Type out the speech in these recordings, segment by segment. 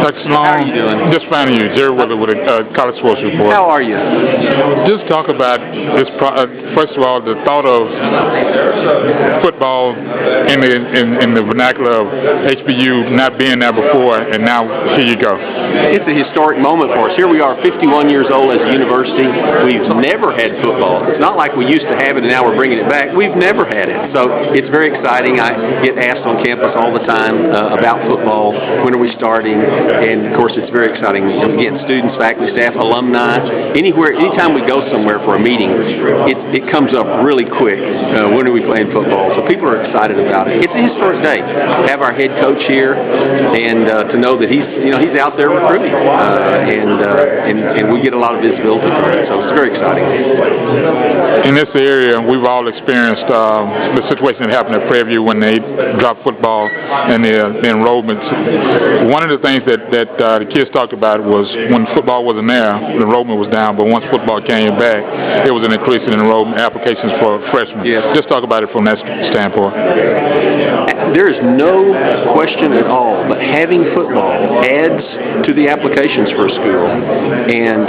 Dr. Sloan, how are you doing? Just finding you, Jerry Willer with a College Sports Report. How are you? Just talk about this. First of all, the thought of football in the vernacular of HBU not being there before, and now here you go. It's a historic moment for us. Here we are, 51 years old as a university. We've never had football. It's not like we used to have it and now we're bringing it back. We've never had it. So it's very exciting. I get asked on campus all the time about football. When are we starting? And, of course, it's very exciting. Again, students, faculty, staff, alumni, anytime we go somewhere for a meeting, it comes up really quick. When are we playing football? So people are excited about it. It's a historic day. Have our head coach here, and to know that he's out there recruiting, and we get a lot of visibility from it. So it's very exciting. In this area, we've all experienced the situation that happened at Prairie View when they dropped football and the enrollments. One of the things that the kids talked about was when football wasn't there, the enrollment was down, but once football came back, there was an increase in enrollment applications for freshmen. Yes. Just talk about it from that standpoint. There is no question at all, but having football adds to the applications for a school, and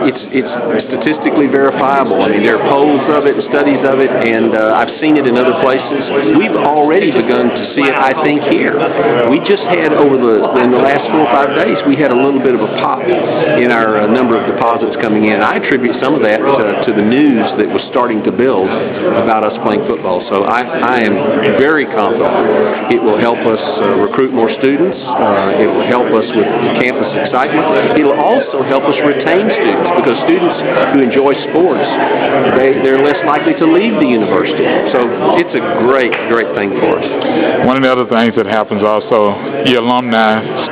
it's statistically verifiable. I mean, there are polls of it, studies of it, and I've seen it in other places. We've already begun to see it, I think, here. We just had in the last 4 or 5 days, we had a little bit of a pop in our number of deposits coming in. I attribute some of that to the news that was starting to build about us playing football. So I am very confident it will help us recruit more students. It will help us with campus excitement. It will also help us retain students, because students who enjoy sports, they're less likely to leave the university. So it's a great thing for us. One of the other things that happens also, the alumni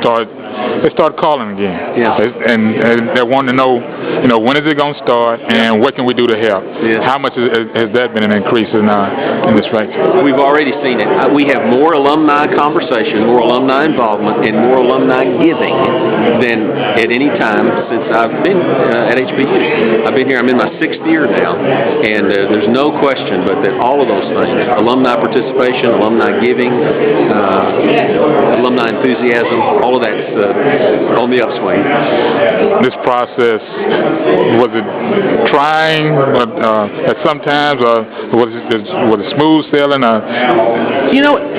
start calling again. Yeah. And they want to know, when is it going to start, and what can we do to help? Yeah. How much has that been an increase in this fact? We've already seen it. We have more alumni conversation, more alumni involvement, and more alumni giving than at any time since I've been at HBU. I've been here, I'm in my 6th year now, and there's no question but that all of those things, alumni participation, alumni giving, alumni enthusiasm, all of that's on the upswing. This process, was it trying at some times, or was it smooth sailing?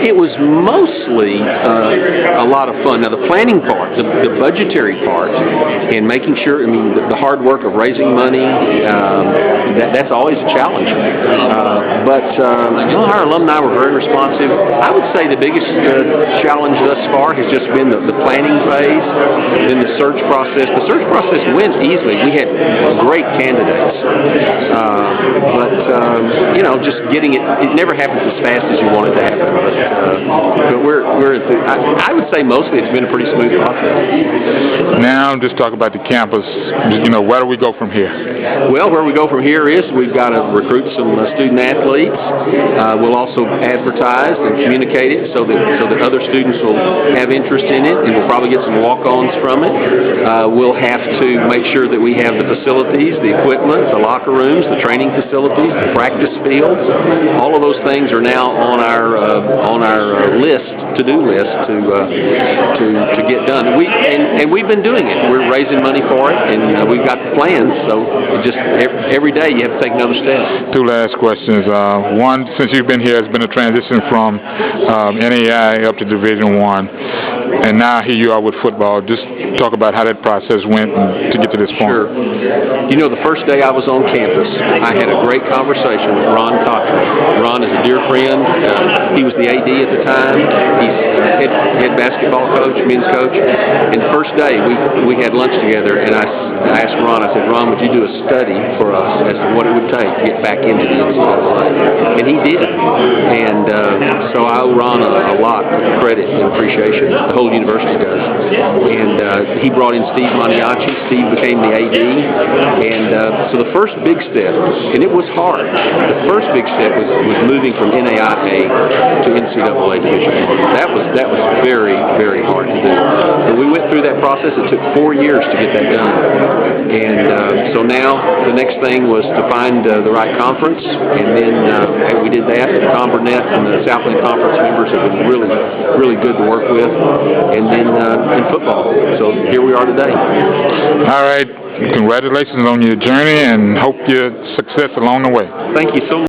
It was mostly a lot of fun. Now, the planning part, the budgetary part, and making sure, the hard work of raising money, that's always a challenge. But our alumni were very responsive. I would say the biggest challenge thus far has just been the planning phase, then the search process. The search process went easily. We had great candidates. Just getting it never happens as fast as you want it to happen. But I would say mostly it's been a pretty smooth process. Now, just talk about the campus. Where do we go from here? Well, where we go from here is we've got to recruit some student athletes. We'll also advertise and communicate it so that other students will have interest in it, and we'll probably get some walk-ons from it. We'll have to make sure that we have the facilities, the equipment, the locker rooms, the training facilities, the practice fields. All of those things are now on our to-do list to get done. And we've been doing it. We're raising money for it, and we've got the plans. So just every day you have to take another step. 2 last questions. One, since you've been here, has been a transition from NAIA up to Division I. And now here you are with football. Just talk about how that process went to get to this point. Sure. The first day I was on campus, I had a great conversation with Ron Cochran. Ron is a dear friend. He was the AD at the time. He's head basketball coach, men's coach. And the first day we had lunch together, and I asked Ron, I said, Ron, would you do a study for us as to what it would take to get back into the NCAA? And he did. And so I owe Ron a lot of credit and appreciation. The whole university does. And he brought in Steve Maniaci. Steve became the AD. And so the first big step, and it was hard, the first big step was moving from NAIA to NCAA Division I. That was very, very hard to do. But we went through that process. It took 4 years to get that done. And so now the next thing was to find the right conference, and then we did that. The Confernet and the Southland Conference members have been really, really good to work with. and then in football. So here we are today. All right. Congratulations on your journey, and hope your success along the way. Thank you so much.